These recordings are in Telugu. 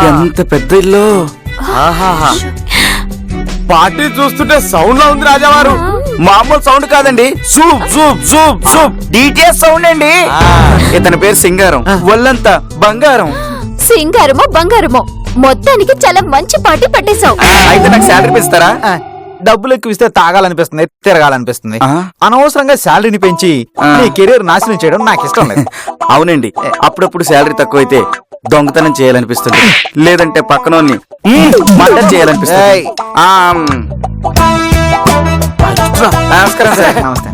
ఎంత పెద్ద ఇల్లు. పార్టీ చూస్తుంటే సౌండ్ లా ఉంది రాజావారు. మామూలు సౌండ్ కాదండి, soup soup soup soup DTS sound అండి. ఇతని పేరు సింగారం, ఒళ్ళంతా బంగారం. సింగారమో బంగారమో మొత్తానికి చాలా మంచి పార్టీ పెట్టేశావు. అయితే నాకు శాలరీ ఇస్తారా? డబ్బులు ఎక్కువ ఇస్తే తాగాలనిపిస్తుంది, తిరగాలనిపిస్తుంది. అనవసరంగా శాలరీని పెంచి నీ కెరీర్ నాశనం చేయడం నాకు ఇష్టం లేదు. అవునండి, అప్పుడప్పుడు శాలరీ తక్కువైతే దొంగతనం చేయాలనిపిస్తుంది, లేదంటే పక్కనోని మర్డర్ చేయాలనిపిస్తుంది. నమస్కారం సార్. నమస్తే.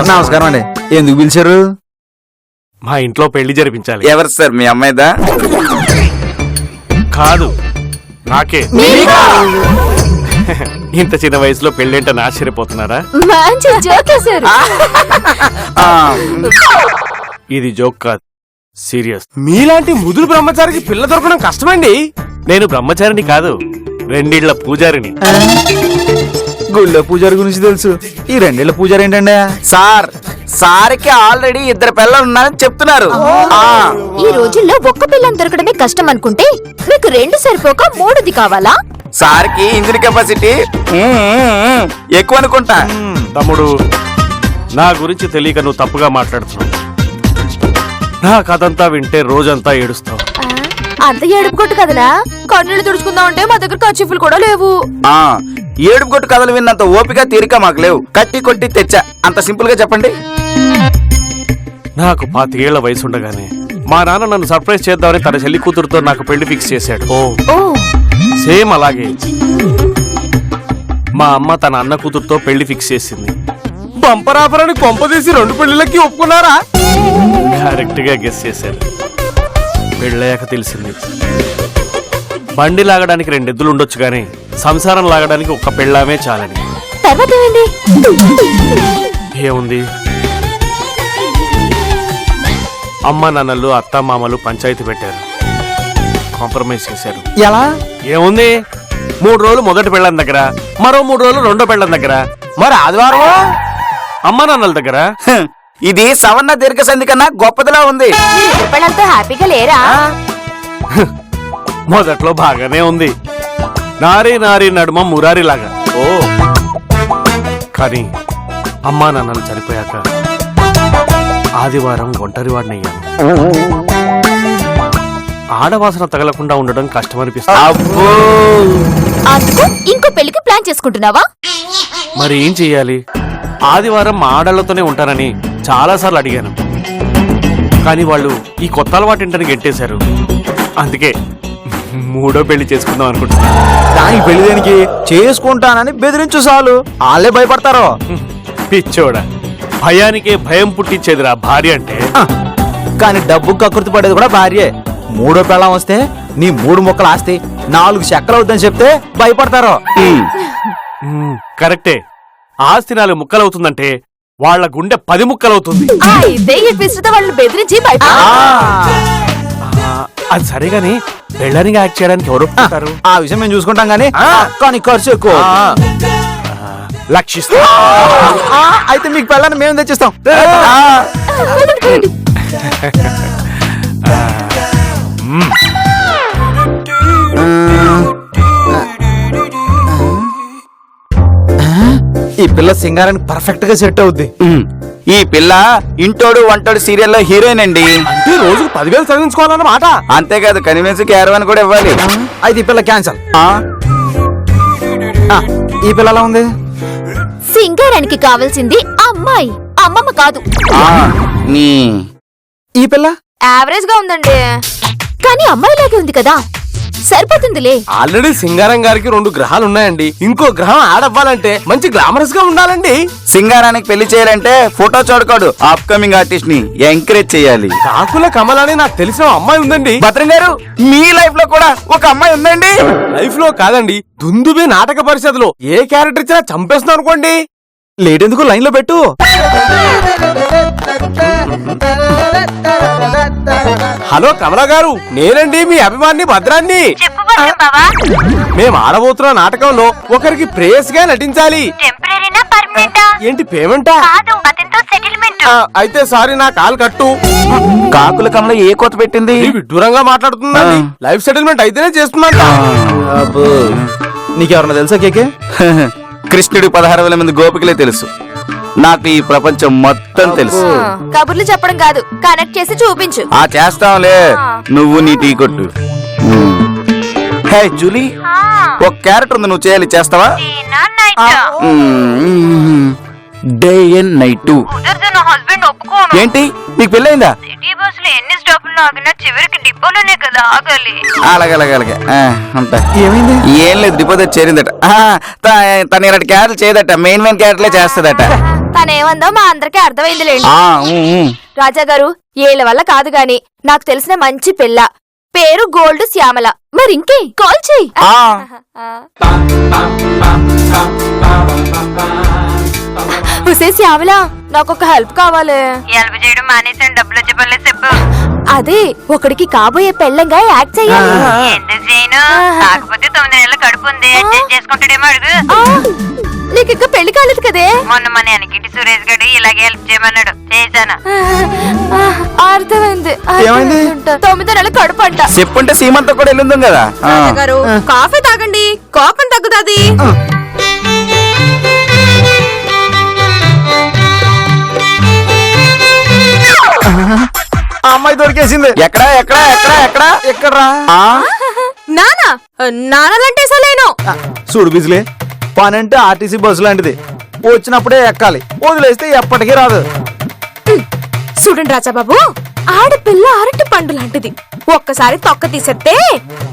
నమస్కారం అండి. ఎందుకు పిలిచారు? మా ఇంట్లో పెళ్లి జరిపించాలి. ఎవరు సార్, మీ అమ్మాయిదా? కాదు, నాకే. ఇంత చిన్న వయసులో పెళ్ళేంటని ఆశ్చర్యపోతున్నారా? మంచి జోకేశారు. ఇది జోక్ కాదు, సీరియస్. మీలాంటి ముదురు బ్రహ్మచారికి పిల్ల దొరకడం కష్టమండి. నేను బ్రహ్మచారిని కాదు, 2 ఇళ్ల పూజారిని. గుళ్ళో పూజారి గురించి తెలుసు, ఈ 2 ఇళ్ల పూజారి ఏంటండి? సార్కి ఆల్రెడీ 2 పిల్లలు ఉన్నారని చెప్తున్నారు. ఈ రోజుల్లో ఒక్క పిల్లని దొరకడమే కష్టం అనుకుంటే మీకు 2 సరిపోక 3ది కావాలా? సార్కి ఇంజిన్ కెపాసిటీ ఎక్కువ అనుకుంటా. తమ్ముడు, నా గురించి తెలియక నువ్వు తప్పుగా మాట్లాడుతున్నావు. నా కథంతా వింటే రోజంతా ఏడుస్తావు. అంత ఏడుపు కొట్టు కదనా? కన్నీళ్ళు తుడుచుకుందాం అంటే మా దగ్గర కచ్చిఫ్లు కూడా లేవు. ఏడుపు కొట్టు కథలు విన్నంత ఓపిక తీరిక మాకు లేవు. కట్టి కొట్టి తెచ్చా, అంత సింపుల్ గా చెప్పండి. నాకు 25 ఏళ్ల వయసుండగానే మా నాన్న నన్ను సర్ప్రైజ్ చేద్దామని తన చెల్లి కూతురుతో నాకు పెళ్లి ఫిక్స్ చేశాడు. సేమ్ అలాగే మా అమ్మ తన అన్న కూతురుతో పెళ్లి ఫిక్స్ చేసింది. పంపరాపరని కొంపదీసి 2 పెళ్లిళ్ళకి ఒప్పుకున్నారా? కరెక్ట్ గా గెస్ చేశారు. పెళ్ళయ్యాక తెలిసింది, బండి లాగడానికి 2 ఎద్దులు ఉండొచ్చు గానీ సంసారం లాగడానికి 1 పెళ్ళామే చాలని. తర్వాత ఏముంది, అమ్మ నాన్నలు అత్త మామలు పంచాయతీ పెట్టారు, కాంప్రమైజ్ చేశారు. ఎలా? ఏముంది, 3 రోజులు మొదటి పెళ్ళం దగ్గర, మరో 3 రోజులు రెండో పెళ్ళం దగ్గర, మరి ఆదివారం అమ్మ నాన్నల దగ్గర. ఇది సవర్ణ దీర్ఘ సంధి కన్నా గొప్పదిలా ఉంది. హ్యాపీగా లేరా? మొదట్లో బాగానే ఉంది, నారీ నారీ నడుమ మురారి లాగా. కానీ అమ్మా నాన్నలు చనిపోయాక ఆదివారం ఒంటరివాడినయ్యాను. ఆడవాసన తగలకుండా ఉండడం కష్టమనిపిస్తుంది. అందుకు ఇంకో పెళ్లికి ప్లాన్ చేసుకుంటున్నావా? మరి ఏం చెయ్యాలి? ఆదివారం మా ఆడళ్లతోనే ఉంటానని చాలాసార్లు అడిగాను, కానీ వాళ్ళు ఈ కొత్త అలవాటింటని గెట్టేశారు. అందుకే 3వ పెళ్లి చేసుకుందాం అనుకుంటున్నా. దానికి పెళ్లి దేనికి? చేసుకుంటానని బెదిరించు చాలు, వాళ్ళే భయపడతారు. పిచ్చోడా, భయానికే భయం పుట్టించేదిరా భార్య అంటే. కానీ డబ్బు కకృతి పడేది కూడా భార్యే. 3వ పెళ్ళం వస్తే నీ 3 ముక్కలు ఆస్తి 4 చెక్కలు అవుతుందని చెప్తే భయపడతారు. కరెక్టే, ఆస్తి 4 ముక్కలవుతుందంటే వాళ్ళ గుండె 10 ముక్కలవుతుంది. వాళ్ళని బెదిరించి అది సరే గాని పెళ్ళానికి యాక్ట్ చేయడానికి ఎవరు ఒప్పుకుంటారు? ఆ విషయం మేము చూసుకుంటాం గానీ కానీ ఖర్చు ఎక్కువ. లక్షిస్తా. అయితే మీకు పెళ్ళాన్ని మేము తెచ్చిస్తాం. ఈ పిల్ల సింగారానికి పర్ఫెక్ట్ గా సెట్ అవుద్ది. ఈ పిల్ల ఇంటోడు వంటోడు సీరియల్లో హీరోయిన్ అండి. అంటే రోజుకు 10,000 చదివించుకోవాలన్నమాట. అంతేకాదు, కనిపించి క్యారవాన్ కూడా ఇవ్వాలి. అయితే ఈ పిల్ల క్యాన్సల్. ఈ పిల్ల ఎలా ఉంది? సింగారానికి కావాల్సింది అమ్మాయి, అమ్మమ్మ కాదు. ఈ పిల్ల యావరేజ్ గా ఉందండి, కానీ అమ్మాయిలాగే ఉంది కదా, సరిపోతుందిలే. ఆల్రెడీ సింగారం గారికి 2 గ్రహాలు ఉన్నాయండి. ఇంకో గ్రహం ఆడవ్వాలంటే మంచి గ్లామరస్ గా ఉండాలండి. సింగారానికి పెళ్లి చేయాలంటే ఫోటో చూడకూడదు, అప్కమింగ్ ఆర్టిస్ట్ ని ఎంకరేజ్ చేయాలి. కాకుల కమల అని నాకు తెలిసిన అమ్మాయి ఉందండి. భద్రం గారు, మీ లైఫ్ లో కూడా ఒక అమ్మాయి ఉందండి. లైఫ్ లో కాదండి, దుందుబి నాటక పరిషత్లో ఏ క్యారెక్టర్ ఇచ్చినా చంపేస్తున్నాం అనుకోండి. లేటెందుకు, లైన్ లో పెట్టు. హలో కమలా గారు, నేనండి మీ అభిమాని భద్రాన్ని. మేము ఆడబోతున్న నాటకంలో ఒకరికి ప్రేయస్ గా నటించాలి. ఏంటి పేమెంటా? అయితే సారీ, నా కాల్ కట్టు. కాకుల కమల ఏ కోత పెట్టింది? ఈ విడ్డూరంగా మాట్లాడుతుందండి. లైఫ్ సెటిల్మెంట్ అయితేనే చేస్తున్నట్ట. అబ్బో, నీకెవరన్నా తెలుసా కేకే? కృష్ణుడి 16,000 మంది గోపికలే తెలుసు. నాకు ఈ ప్రపంచం మొత్తం తెలుసు. కబుర్లు చెప్పడం కాదు, కనెక్ట్ చేసి చూపించు. ఆ చేస్తాంలే, నువ్వు నీ టీ కొట్టు. హే జూలీ, ఒక క్యారెక్టర్ ఉంది, నువ్వు చేయాలి, చేస్తావా? Day and night. ఏంటి, నీకు పెళ్ళయిందా? అలాగే అంతా ఏమైంది? ఏం లేదు, డిపో దగ్గర చేరిందట. తన 2 క్యారెక్టర్లు చేయదట, మెయిన్ క్యారెక్టర్లే చేస్తదట. తనేమందో మా అందరికీ అర్థమైందిలేండి. ఊ. రాజా గారు, ఏళ్ళ వల్ల కాదు గాని నాకు తెలిసిన మంచి పిల్ల, పేరు గోల్డ్ శ్యామల. మరి ఇంకే కాల్ చెయ్యి. ఉసే శ్యామల, నాకొక హెల్ప్ కావాలి. హెల్ప్ చేయడం మానేసాను, డబ్బులు వచ్చే పనులు చెప్పు. అదే, ఒకడికి కాబోయే పెళ్ళంగా యాక్ట్ చెయ్యాలి. ఎందుకు చేయను? కాకపోతే 9 నెలల కడుపు ఉంది, అడ్జస్ట్ చేసుకుంటాడేమో అడుగు. నీకు ఇంకా పెళ్లి కాలేదు కదే. మొన్న మన వెనకింటి సురేష్ గడు ఇలాగే హెల్ప్ చేయమన్నాడు, చేశాను. అర్థమైంది. ఏమైంది? 9 నెలల కడుపు అంట. చెప్పుంటే సీమంతో కూడా వెళ్ళుందాం కదా. గారు, కాఫీ తాగండి, కోపం తగ్గుతాది. ఆ అమ్మాయి దొరికేసింది. ఎక్కడా ఎక్కడా ఎక్కడా ఎక్కడా ఎక్కడ్రా? నానా నానాలంటే సలేను. చూడు బిజిలే, పని అంటే ఆర్టీసీ బస్సు లాంటిది, వచ్చినప్పుడే ఎక్కాలి, వదిలేస్తే ఎప్పటికీ రాదు. చూడండి రాజాబాబు, ఆడపిల్ల అరటి పండు లాంటిది, ఒక్కసారి తొక్క తీసేస్తే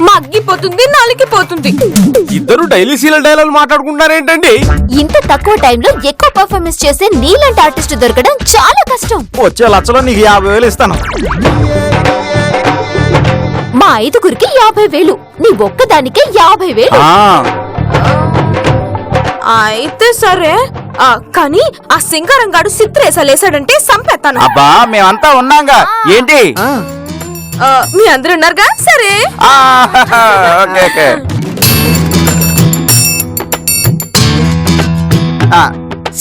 మగ్గిపోతుంది, నలిగిపోతుంది. ఇద్దరు డైలీ సీరియల్ డైలాగ్ మాట్లాడుకుంటారేంటండి? ఇంత తక్కువ టైంలో ఎక్కువ పర్ఫార్మెన్స్ చేసే నీలాంటి ఆర్టిస్ట్ దొరకడం చాలా కష్టం. వచ్చే లక్షలో నీకు 50,000 ఇస్తాను. మా 5గురికి 50,000, నీ ఒక్కదానికే 50,000. అయితే సరే, కానీ ఆ సింగారం గాడు సిత్రేసలేసాడంటే సంపేతాను. అబ్బా, మేమంతా ఉన్నాంగా. ఏంటి? మీ అందరు ఉన్నారుగా, సరే. ఓకే.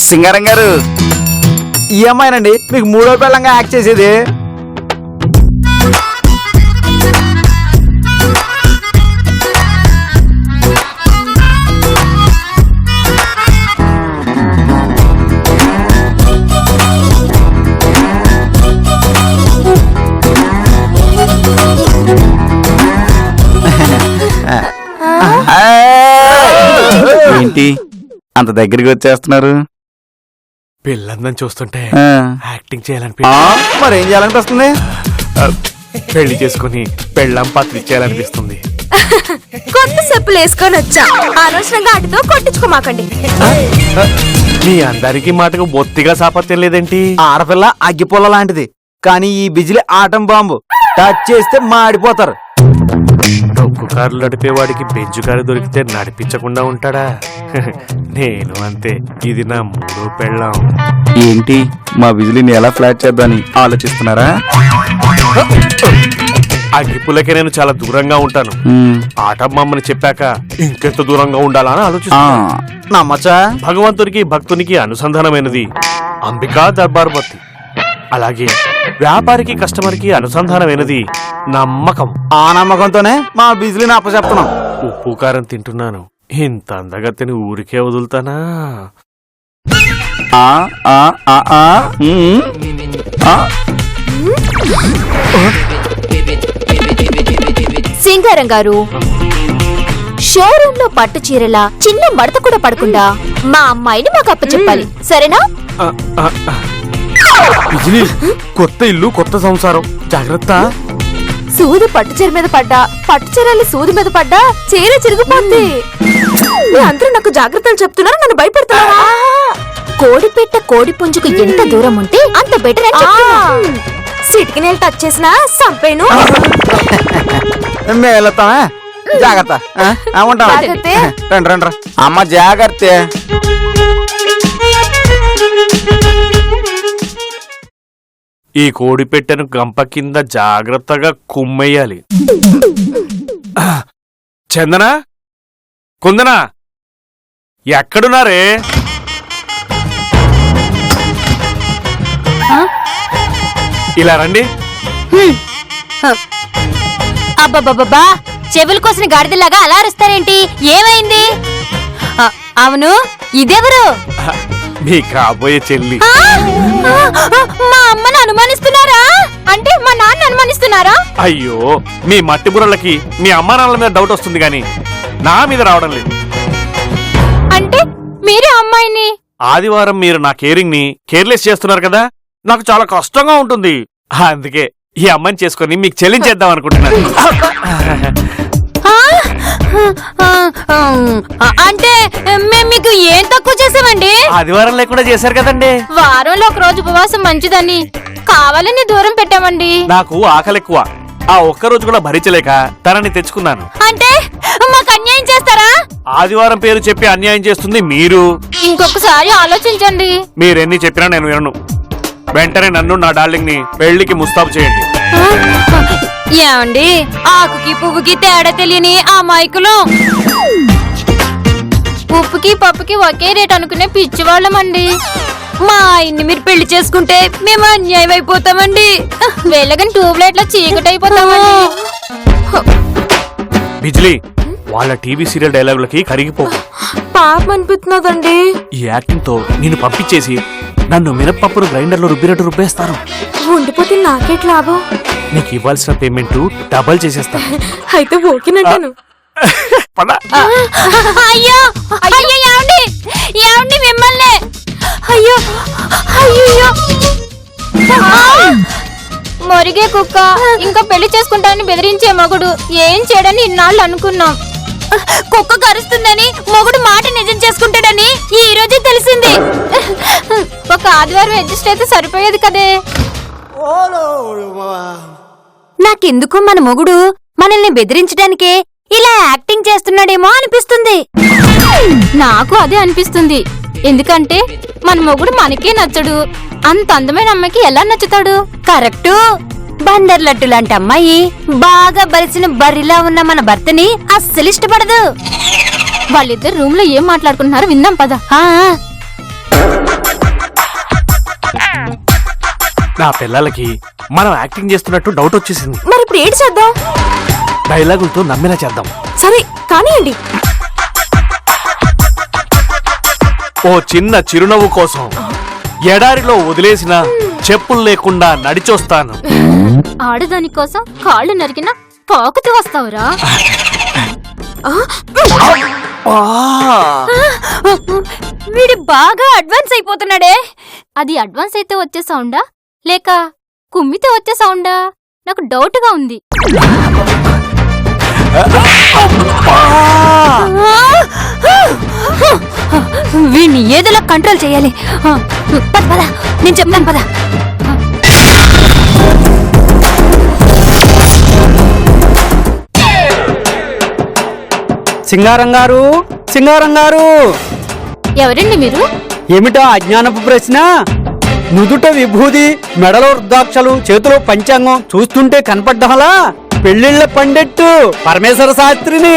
సింగారం గారు, ఈ అమ్మాయినండి మీకు 3వ పెళ్ళంగా యాక్ట్ చేసేది. ఏంటి అంత దగ్గరికి వచ్చేస్తున్నారు? పిల్లందని చూస్తుంటే ఆ. యాక్టింగ్ చేయాలనిపి మరి ఏం చేయాలనిపిస్తుంది? పెళ్లి చేసుకుని పెళ్ళం పాత్ర ఇచ్చేయాలనిపిస్తుంది. కొత్త చెప్పులు వేసుకొని వచ్చా, అనవసరంగా అటుతో కొట్టించుకోమాకండి. మీ అందరికి మాటకు బొత్తిగా సాపత్యం లేదేంటి? ఆడపిల్ల అగ్గిపుల్ల లాంటిది, కానీ ఈ బిజిలీ ఆటం బాంబు, టచ్ చేస్తే మాడిపోతారు. డొక్కు కారు నడిపేవాడికి బెంచు కారు దొరికితే నడిపించకుండా ఉంటాడా? నేను అంతే, ఇది నా 3వ పెళ్ళాం. ఏంటి, మా బిజిలీని ఎలా ఫ్లాట్ చేద్దామని ఆలోచిస్తున్నారా? అగ్గిపుల్లకే నేను చాలా దూరంగా ఉంటాను. ఆటమ్మమ్మని చెప్పాక ఇంకెంత దూరంగా ఉండాలని ఆలోచిస్తాను. నమ్మచ్చా? భగవంతునికి భక్తునికి అనుసంధానమైనది అంబికా దర్బార్ బత్తి. అలాగే వ్యాపారికి కస్టమర్కి అనుసంధానమైనది నమ్మకం. ఆ నమ్మకంతోనే మా బిజిలీని అప్పచెప్తున్నాం. ఉప్పు కారం తింటున్నాను, ఇంత అందగత్తెని ఊరికే వదులుతానా? సింగారం గారు, షోరూమ్ లో పట్టు చీరలా చిన్న మడత కూడా పడకుండా మా అమ్మాయిని మాకు అప్పచెప్పాలి, సరేనా? బిజిలీ, కొత్త ఇల్లు కొత్త సంసారం, జాగ్రత్త. సూది పట్టు చీర మీద పడ్డా, పట్టు చీరలు సూది మీద పడ్డా చీర చిరిగిపోద్ది. అందరూ నాకు జాగ్రత్తలు చెప్తున్నారు, నన్ను భయపెడుతున్నారా? కోడిపెట్ట కోడి పుంజుకు ఎంత దూరం ఉంటే అంత బెటర్ అని చెప్తున్నా. సిటికి నేను టచ్ చేసినా సంపేను. మేము వెళ్తామా? జాగ్రత్త. ఉంటాం. రండి. అమ్మ జాగ్రత్త. ఈ కోడి పెట్టెను గంప కింద జాగ్రత్తగా కుమ్మేయాలి. చందనా, కుందనా, ఎక్కడున్నారే? ఇలా రండి. అబ్బబ్బబ్బా, చెవుల కోసిన గాడిదలాగా అలా అరుస్తారేంటి? ఏమైంది? అవును, ఇదెవరు? మీ కాబోయే చెల్లి. మా అమ్మను అనుమానిస్తున్నారా? అంటే మా నాన్న అనుమానిస్తున్నారా? అయ్యో, మీ మట్టి బుర్రలకి మీ అమ్మా నాన్నల మీద డౌట్ వస్తుంది గాని నా మీద రావడం లేదు. అంటే మీరే అమ్మాయిని? ఆదివారం మీరు నా కేరింగ్ ని కేర్లెస్ చేస్తున్నారు కదా, నాకు చాలా కష్టంగా ఉంటుంది. అందుకే ఈ అమ్మాయిని చేసుకుని మీకు చెల్లించేద్దాం అనుకుంటున్నాను. అంటే మేము మీకు ఏం తక్కువ చేసామండి? ఆదివారం లేకుండా చేశారు కదండి. వారంలో ఒక రోజు ఉపవాసం మంచిదని కావాలని దూరం పెట్టామండి. నాకు ఆకలి ఎక్కువ, ఆ ఒక్కరోజు కూడా భరించలేక తనని తెచ్చుకున్నాను. అంటే మాకు అన్యాయం చేస్తారా? ఆదివారం పేరు చెప్పి అన్యాయం చేస్తుంది మీరు. ఇంకొకసారి ఆలోచించండి. మీరెన్ని చెప్పినా నేను వినను. వెంటనే నన్ను నా డార్లింగ్ ని పెళ్లికి ముస్తాబు చేయండి. ఏమండి, ఆకుకి పువ్వుకి తేడా తెలియని ఆ మైకులు, ఉప్పుకి పప్పుకి ఒకే రేట్ అనుకునే పిచ్చివాళ్ళమండి. మా ఆయన్ని మీరు పెళ్లి చేసుకుంటే మేము అన్యాయం అయిపోతామండి. వెళ్ళగని ట్యూబ్లైట్ లో చీకటి అయిపోతామండి. బిజ్లీ, వాళ్ళ టీవీ సీరియల్ డైలాగులకి కరిగిపోకు. పాపం అనిపిస్తున్నదండి. ఈ యాక్టింగ్ తో నేను పంపించేసి నన్ను మినపప్పును గ్రైండర్ లో రుబ్బినట్టు రుబ్బేస్తారు. ఉండిపోతే నాకేట్ లాభం? నీకు ఇవ్వాల్సిన పేమెంట్ డబల్ చేసేస్తాను. అయితే ఓకేనంటాను. పద. అయ్యో అయ్యో, ఏమండి ఏమండి, మిమ్మల్ని. అయ్యో అయ్యో, మొరిగే కుక్క ఇంకా పెళ్లి చేసుకుంటానని బెదిరించే మగుడు ఏం చేయడని ఇన్నాళ్ళు అనుకున్నాం. కుక్క కరుస్తుందని మొగుడు మాట నిజం చేసుకుంటాడని ఈ రోజే తెలిసింది. ఒక ఆదివారం అడ్జస్ట్ అయితే సరిపోయేది కదే. నాకెందుకు మన మొగుడు మనల్ని బెదిరించడానికే ఇలా యాక్టింగ్ చేస్తున్నాడేమో అనిపిస్తుంది. నాకు అదే అనిపిస్తుంది. ఎందుకంటే మన మొగుడు మనకే నచ్చడు. అంత అందమైన అమ్మాయికి ఎలా నచ్చుతాడు? కరెక్టు. బందర్ లడ్డు లాంటి అమ్మాయి బాగా బలిసిన బర్రిలా ఉన్న మన భర్తని అస్సలు ఇష్టపడదు. వాళ్ళిద్దరు రూమ్ లో ఏం మాట్లాడుకుంటున్నారో విందాం పద. నా పిల్లలకి మనం యాక్టింగ్ చేస్తున్నట్టు డౌట్ వచ్చేసింది. మరి ఇప్పుడు ఏడు చేద్దాం? డైలాగులతో నమ్మేలా చేద్దాం. సరే కానివ్వండి. ఓ చిన్న చిరునవ్వు కోసం ఎడారిలో వదిలేసిన చెప్పులు లేకుండా నడిచొస్తాను. ఆడదాని కోసం కాళ్ళు నరికిన పాకుతూ వస్తావురా? వీడు బాగా అడ్వాన్స్ అయిపోతున్నాడే. అది అడ్వాన్స్ అయితే వచ్చే సౌండా లేక కుమ్మితే వచ్చే సౌండా? నాకు డౌట్ గా ఉంది. వీడిని ఏదోలా కంట్రోల్ చేయాలి. పద పద, నేను చెప్తాను పద. సింగారం గారు, సింగారం గారు, ఎవరండి మీరు? ఏమిటా అజ్ఞానపు ప్రశ్న? నుదుట విభూది, మెడలో రుద్రాక్షలు, చేతిలో పంచాంగం చూస్తుంటే కనపడ్డాలా? పెళ్లిళ్ల పండెట్టు పరమేశ్వర శాస్త్రిని.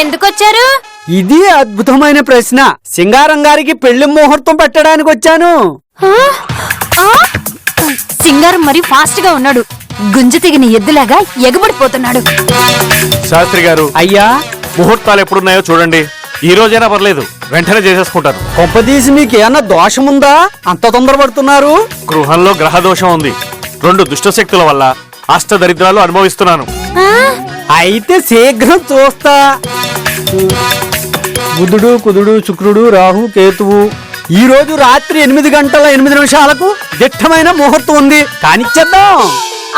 ఎందుకొచ్చారు? ఇది అద్భుతమైన ప్రశ్న. సింగారం గారికి పెళ్లి ముహూర్తం పెట్టడానికి వచ్చాను. సింగారం మరి ఫాస్ట్ గా ఉన్నాడు. గుంజ తెగిన ఎద్దులాగా ఎగబడిపోతున్నాడు. శాస్త్రి గారు, అయ్యా, ముహూర్తాలు ఎప్పుడున్నాయో చూడండి. ఈ రోజైనా పర్లేదు, వెంటనే చేసేసుకుంటాను. కొంపదీసి మీకు ఏమన్నా దోషముందా అంత తొందరపడుతున్నారు? గృహంలో గ్రహ దోషం ఉంది. 2 దుష్టశక్తుల వల్ల అష్టదరిద్రాలు అనుభవిస్తున్నాను. అయితే శీఘ్రం చూస్తా. బుధుడు, కుదుడు, శుక్రుడు, రాహు, కేతువు. ఈ రోజు రాత్రి 8 గంటల 8 నిమిషాలకు దిట్టమైన ముహూర్తం ఉంది. కానిచ్చేద్దాం.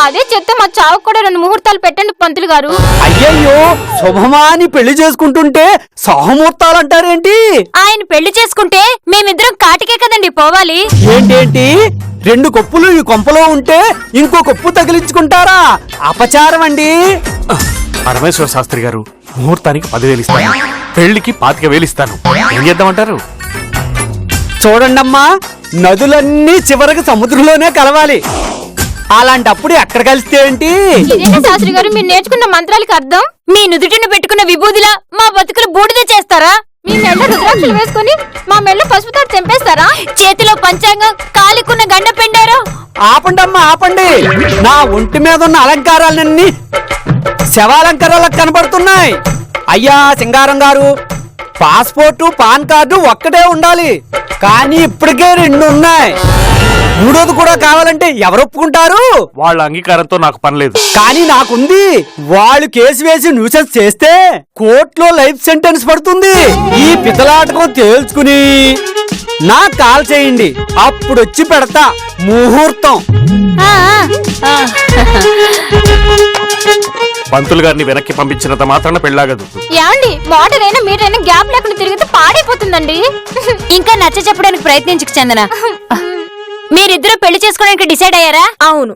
అదే చెప్తే మా చావుకు కూడా 2 ముహూర్తాలు పెట్టండి పంతులు గారు. అయ్యయ్యో, శుభమాని పెళ్లి చేసుకుంటుంటే సహముహూర్తాలంటారేంటి? ఆయన పెళ్లి చేసుకుంటే మేమిద్దరం కాటికే కదండి పోవాలి. ఏంటేంటి, 2 కప్పులు ఈ కొంపలో ఉంటే ఇంకో కప్పు తగిలించుకుంటారా? అపచారం అండి. పరమేశ్వర శాస్త్రి గారు, ముహూర్తానికి 10,000 ఇస్తాను, పెళ్లికి 25,000 ఇస్తాను. ఏం చేద్దామంటారు? చూడండమ్మా, నదులన్నీ చివరికి సముద్రంలోనే కలవాలి. అలాంటప్పుడు ఎక్కడ కలిస్తే ఏంటి? ఇదేనా శాస్త్రి గారు మీరు నేర్చుకున్న మంత్రాలకు అర్థం? మీ నుదుటిని పెట్టుకున్న విభూదిలా మా బతుకులు బూడిద చేస్తారా? మీ మెళ్ళ రుద్రాక్షలు వేసుకుని మా మెళ్ళ పసుపుతో తెంపేస్తారా? చేతిలో పంచాంగం, కాలికున్న గండ పిండారు. ఆపండమ్మా ఆపండి. నా ఒంటి మీద ఉన్న అలంకారాలన్నీ శవాలంకారాలకు కనబడుతున్నాయి. అయ్యా సింగారం గారు, పాస్పోర్టు పాన్ కార్డు ఒక్కటే ఉండాలి, కానీ ఇప్పటికే 2 ఉన్నాయి. 3వది కూడా కావాలంటే ఎవరు ఒప్పుకుంటారు? వాళ్ళ అంగీకారంతో నాకు పనిలేదు. కానీ నాకుంది. వాళ్ళు కేసు వేసి న్యూసెన్స్ చేస్తే కోర్టులో లైఫ్ సెంటెన్స్ పడుతుంది. ఈ పితలాటకం తేల్చుకుని నా కాల్ చేయండి, అప్పుడు వచ్చి పెడతా ముహూర్తం. పంతులు గారిని వెనక్కి పంపించినంత మాత్రాన పెళ్ళాగదు. ఏమండి మోటరైనా మీరైనా గ్యాప్ లేకుండా తిరిగితే పాడైపోతుందండి. ఇంకా నచ్చ చెప్పడానికి ప్రయత్నించక చందన. మీరిద్దరూ పెళ్లి చేసుకోవడానికి డిసైడ్ అయ్యారా? అవును.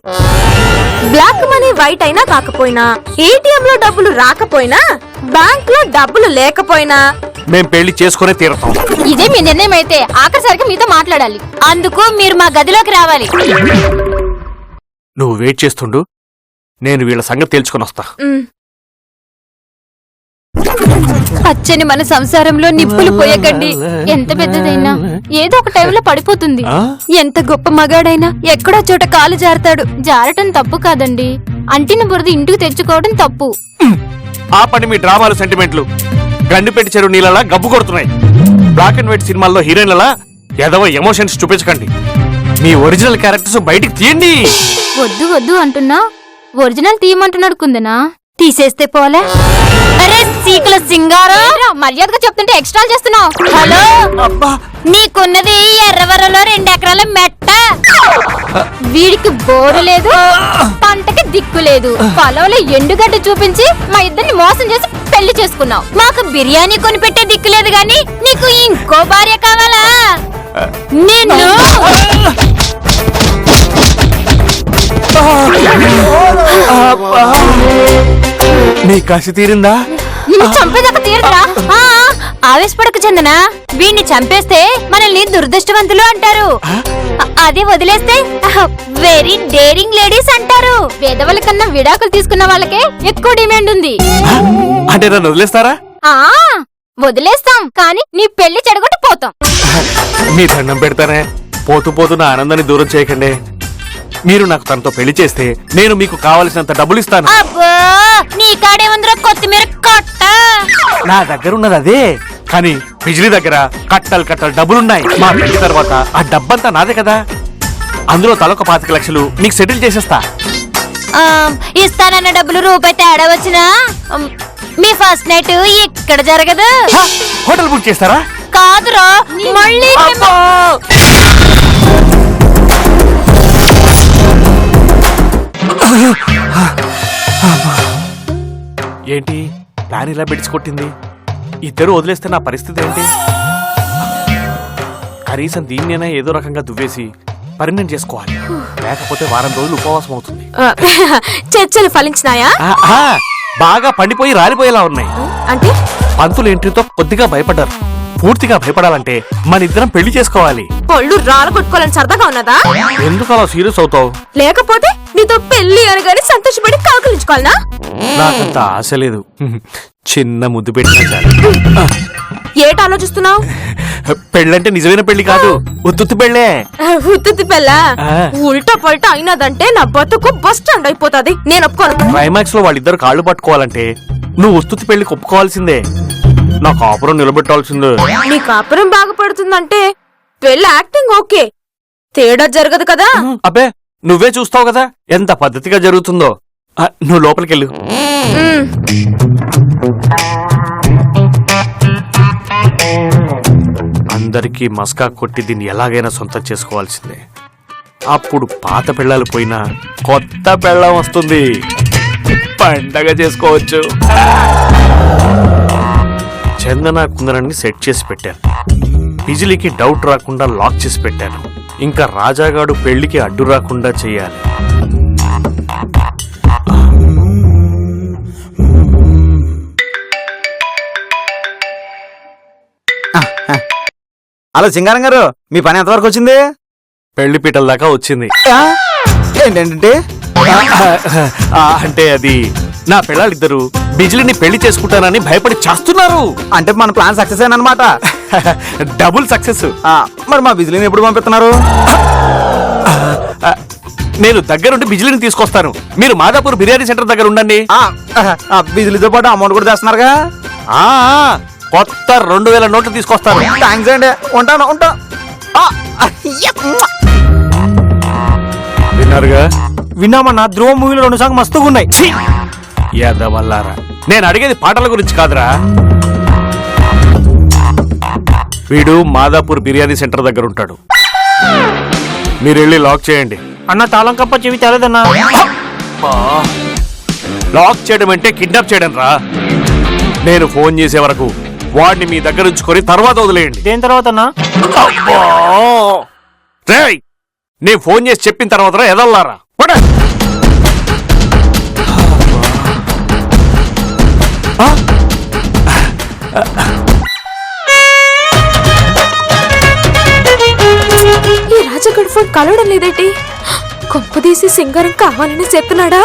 బ్లాక్ మనీ వైట్ అయినా కాకపోయినా, ఏటీఎం లో డబ్బులు రాకపోయినా, బ్యాంక్ లో డబ్బులు లేకపోయినా మేం పెళ్లి చేసుకునే తీరతాం. ఇదే మీ నిర్ణయం అయితే ఆఖరిసరికి మీతో మాట్లాడాలి. అందుకు మీరు మా గదిలోకి రావాలి. నువ్వు వెయిట్ చేస్తుండు, నేను వీళ్ళ సంగతి తేల్చుకుని వస్తా. పచ్చని మన సంసారంలో నిప్పులు పోయకండి. ఎంత పెద్దదైనా ఏదో ఒక టైంలో పడిపోతుంది. ఎంత గొప్ప మగాడైనా ఎక్కడో చోట కాలు జారుతాడు. జారటం తప్పు కాదండి, అంటిన బురద ఇంటికి తెచ్చుకోవడం తప్పు. ఆ పని మీ డ్రామాలు సెంటిమెంట్లు గండిపెట్టి చెరువు నీళ్ళలా గబ్బు కొడుతున్నాయి. బ్లాక్ అండ్ వైట్ సినిమాల్లో హీరోయిన్లలా ఎదవ ఎమోషన్స్ చూపించకండి. మీ ఒరిజినల్ క్యారెక్టర్స్ బయటికి తీయండి. వద్దు వద్దు అంటున్నా, ఒరిజినల్ తీయమంటున్నాడు కుందనా. తీసేస్తే పోలే. అరే సీకుల సింగారం, మర్యాదగా చెప్తుంటే ఎక్స్ట్రా చేస్తున్నావు. హలో, నీకున్నది ఎర్రవరంలో 2 ఎకరాల మెట్ట. వీడికి బోరు లేదు, పంటకి దిక్కు లేదు. పొలంలో ఎండుగడ్డ చూపించి మా ఇద్దరిని మోసం చేసి పెళ్లి చేసుకున్నావు. మాకు బిర్యానీ కొనిపెట్టే దిక్కు లేదు గాని నీకు ఇంకో భార్య కావాలా? నిన్ను నీ కసి తీరిందా? నిన్ను చంపేదాకా తీరదురా. ఆవేశపడకు చందన. వీడిని చంపేస్తే మనల్ని దురదృష్టవంతులు అంటారు. అది వదిలేస్తే వెరీ డేరింగ్ లేడీస్ అంటారు. పేదవాళ్ళ కన్నా విడాకులు తీసుకున్న వాళ్ళకే ఎక్కువ డిమాండ్ ఉంది. అంటే నన్ను వదిలేస్తారా? వదిలేస్తాం, కానీ నీ పెళ్లి చెడగొట్టి పోతాం. మీ దండం పెడతానే, పోతూ పోతూ నా ఆనందాన్ని దూరం చేయకండి. మీరు నాకు తనతో పెళ్లి చేస్తే నేను మీకు కావలసినంత డబ్బులు ఇస్తాను. అబ్బో, నీ కాడే ఉందిరా కొత్తిమీర కట్ట. నా దగ్గర ఉన్నది అదే, కానీ బిజిలీ దగ్గర కట్టలు కట్టలు డబ్బులున్నాయి. మా పెళ్లి తర్వాత ఆ డబ్బంతా నాదే కదా, అందులో తలొక 25 లక్షలు నీకు సెటిల్ చేసేస్తా. ఇస్తానన్న డబ్బులు రూపాయి తేడా వచ్చినా మీ ఫస్ట్ నైట్ ఇక్కడ జరగదు. హోటల్ బుక్ చేస్తారా? కాదురా, మళ్ళీ ఏంటి ప్లాన్ ఇలా కొట్టింది? ఇద్దరు వదిలేస్తే నా పరిస్థితి ఏంటి? కనీసం దీన్నైనా ఏదో రకంగా దువ్వేసి పరిణయం చేసుకోవాలి, లేకపోతే వారం రోజులు ఉపవాసం అవుతుంది. చర్చలు ఫలించినాయా? బాగా పండిపోయి రాలిపోయేలా ఉన్నాయి. అంటే పంతులు ఎంట్రీతో కొద్దిగా భయపడ్డారు. పూర్తిగా భయపడాలంటే మన ఇద్దరం పెళ్లి చేసుకోవాలి. పళ్ళు రాళ్ళు కొట్టుకోవాలని సరదాగా ఉన్నదా? ఎందుకు అలా సీరియస్ అవుతావు? లేకపోతే నీతో పెళ్లి అనగానే సంతోషపడి కాకులించుకోవాలనా? నాకంత ఆశ లేదు, చిన్న ముద్దు పెట్టినా చాలు. ఏట ఆలోచిస్తున్నావు? పెళ్ళంటే నిజమైన పెళ్లి కాదు, ఉత్తుత్తి పెళ్ళే. ఉత్తుత్తి పెళ్ళా? ఉల్టా పల్టా అయినదంటే నా బతుకు బస్ స్టాండ్ అయిపోతాది. నేను ఒప్పుకోను. క్లైమాక్స్ లో వాళ్ళిద్దరు కాళ్ళు పట్టుకోవాలంటే నువ్వు ఉత్తుత్తి పెళ్లికి ఒప్పుకోవాల్సిందే. నా కాపురం నిలబెట్టాల్సిందే. నీ కాపురం బాగుపడుతుందంటే పెళ్లి యాక్టింగ్ ఓకే, తేడా జరగదు కదా. అబ్బే, నువ్వే చూస్తావు కదా ఎంత పద్ధతిగా జరుగుతుందో. నువ్వు లోపలికెళ్ళు. అందరికీ మస్కా కొట్టి దీన్ని ఎలాగైనా సొంతం చేసుకోవాల్సిందే. అప్పుడు పాత పెళ్ళాలు పోయినా కొత్త పెళ్ళం వస్తుంది, పండగ చేసుకోవచ్చు. చందన కుందరాన్ని సెట్ చేసి పెట్టాను. బిజిలీకి డౌట్ రాకుండా లాక్ చేసి పెట్టాను. ఇంకా రాజాగాడు పెళ్లికి అడ్డు రాకుండా చెయ్యాలి. హలో సింగారం గారు, మీ పని ఎంతవరకు వచ్చింది? పెళ్లి పీటల దాకా వచ్చింది. ఏంటంటే అంటే అది నా పిల్లలిద్దరు బిజిలీని పెళ్లి చేసుకుంటానని భయపడి చేస్తున్నారు. అంటే మన ప్లాన్ సక్సెస్ అయినమాట. Double success. మరి మా బిజిలీని ఎప్పుడు పంపిస్తున్నారు? నేను దగ్గరుండి బిజిలీని తీసుకొస్తాను. మీరు మాదాపూర్ బిర్యానీ సెంటర్ దగ్గర ఉండండి. బిజిలీతో పాటు అమౌంట్ కూడా తెస్తున్నారుగా. ఆ కొత్త 2000 నోట్లు తీసుకొస్తాను. థ్యాంక్స్ అండి. ఉంటాను. విన్నారుగా? విన్నామన్నా, ధ్రువ మూవీలో 2 సాంగ్ మస్తుగా ఉన్నాయి. యాదవల్లారా, నేను అడిగేది పాటల గురించి కాదురా. వీడు మాదాపూర్ బిర్యానీ సెంటర్ దగ్గర ఉంటాడు. మీరు వెళ్ళి లాక్ చేయండి. అన్న తాళం కప్ప చెవి తెలదన్నా. లాక్ చేయడం అంటే కిడ్నాప్ చేయడం రా. నేను ఫోన్ చేసే వరకు వాడిని మీ దగ్గర ఉంచుకొని తర్వాత వదిలేయండి. దేని తర్వాత అన్నా? రేయ్, నేను ఫోన్ చేసి చెప్పిన తర్వాత ఎదల్లారా. ఈ రాజగడ్ ఫోన్ కలవడం లేదేంటి? కొంపదీసి సింగారం కావాలని చెప్తున్నాడా?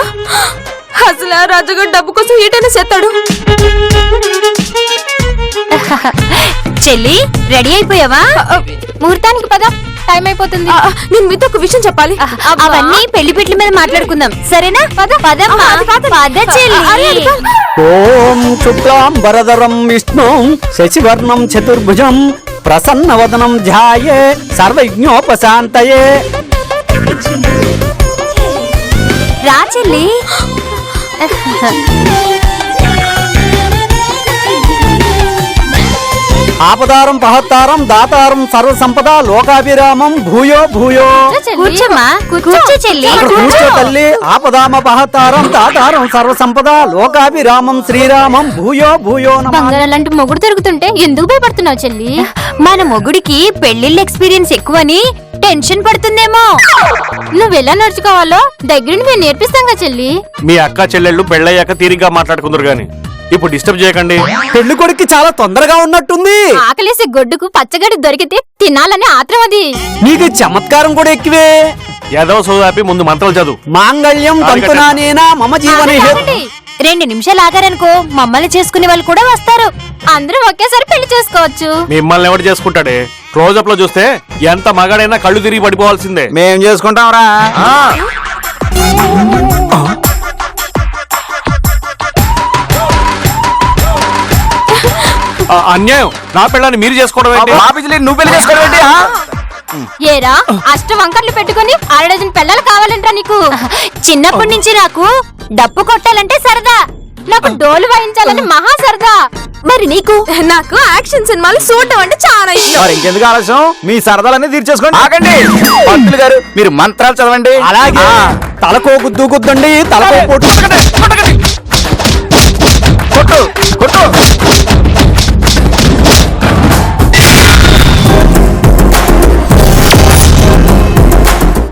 అసలు ఆ రాజగడ్ డబ్బు కోసం ఏటైనా చేస్తాడు. చెల్లి రెడీ అయిపోయావా? ముహూర్తానికి పద, టైం అయిపోతుంది. నేను మీతో ఒక విషయం చెప్పాలి. అవన్నీ పెళ్లి పెట్ల మీద మాట్లాడుకుందాం, సరేనా? పదమ్మా, పద చెల్లి. ఓం శుక్లాం వరదరం విష్ణు శశివర్ణం చతుర్భుజం ప్రసన్నవదనం ధ్యాయే సర్వజ్ఞోపశాంతయే. రా చెల్లి. ఆపదారం పహత్తారం దాతారం సర్వ సంపద లోకాభిరామం భూయో భూయో. కూర్చోమ్మా, కూర్చో చెల్లి. అక్కడ కూర్చో తల్లి. ఆపదామ పహత్తారం దాతారం సర్వ సంపద లోకాభిరామం శ్రీరామం భూయో భూయో నమః. బంగారం లాంటి మొగుడు దొరుకుతుంటే ఎందుకు భయపడుతున్నావు చెల్లి? మన మొగుడికి పెళ్లిళ్ళ ఎక్స్పీరియన్స్ ఎక్కువని టెన్షన్ పడుతుందేమో. నువ్వెలా నడుచుకోవాలో దగ్గరుండి మేము నేర్పిస్తాంగా చెల్లి. మీ అక్క చెల్లెళ్ళు పెళ్ళయ్యాక తీరిగ్గా మాట్లాడుకుందరు గాని ఇప్పుడు డిస్టర్బ్ చేయకండి. పెళ్లి కొడుక్కి చాలా తొందరగా ఉన్నట్టుంది. ఆకలేసి గొడ్డుకు పచ్చగడ్డి దొరికితే తినాలని ఆత్రం అది. నీకు చమత్కారం కూడా ఎక్కువే. యాదవ సోదాపి ముందు మంత్రాలు చదువు. మాంగళ్యం తంతునానేనా మమ జీవనే హేతు. 2 నిమిషాలు ఆగారనుకో మమ్మల్ని చేసుకునే వాళ్ళు కూడా వస్తారు. అందరూ ఒకేసారి పెళ్లి చేసుకోవచ్చు. మిమ్మల్ని ఎవరు చేసుకుంటాడే? క్లోజప్ లో చూస్తే ఎంత మగాడైనా కళ్ళు తిరిగి పడిపోవాల్సిందే. మేం చేసుకుంటాంరా. అన్యాయం. నా పిల్లని మీరు చేసుకోవడం ఏంటి? మా బిజిలీ నువ్వు పెళ్లి చేసుకోవడం ఏంటి? ఏరా అష్ట వంకర్లు పెట్టుకుని 6 డజన్ పిల్లలు కావాలంటా నీకు? చిన్నప్పటి నుంచి నాకు డప్పు కొట్టాలంటే సరదా. నాకు డోలు వాయించాలని మహా సరదా. మరి నీకు? నాకు యాక్షన్ సినిమాలు చూడటం అంటే చాలా ఇష్టం. మరి ఇంకెందుకు ఆలస్యం? మీ సరదాలన్నీ తీర్చేసుకోండి. ఆగండి పంతులు గారు, మీరు మంత్రాలు చదవండి. అలాగే. తలకో గుద్దు గుద్దండి, తలకో పొట్టు. కొట్టు కొట్టు.